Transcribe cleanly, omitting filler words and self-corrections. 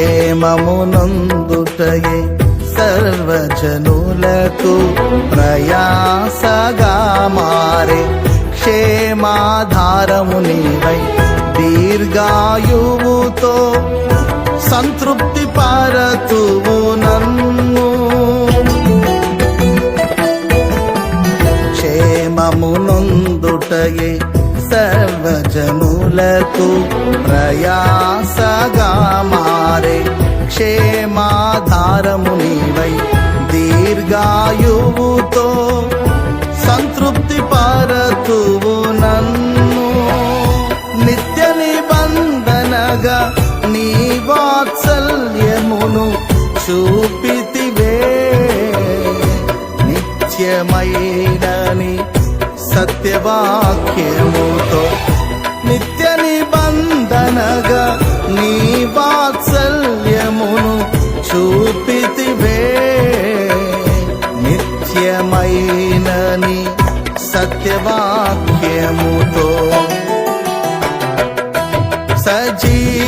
క్షేమమునందుటయే సర్వజనులకు ప్రయాసగా మారే క్షేమాధారము నీవై దీర్ఘాయువుతో సంతృప్తి పరతువు నన్ను. క్షేమమునందుటయే సర్వజనులకు ప్రయాసగా మారే క్షేమాధారము నీవై దీర్ఘాయువుతో సంతృప్తి పరతువు నన్ను. నిత్య నిబంధనగా నీ వాత్సల్యమును చూపితివే, నిత్యమైనని సత్యవాక్యముతో నిత్య నిబంధనగా నీ వాత్సల్యమును చూపితివే, నిత్యమైనని సత్యవాక్యముతో. సజీవ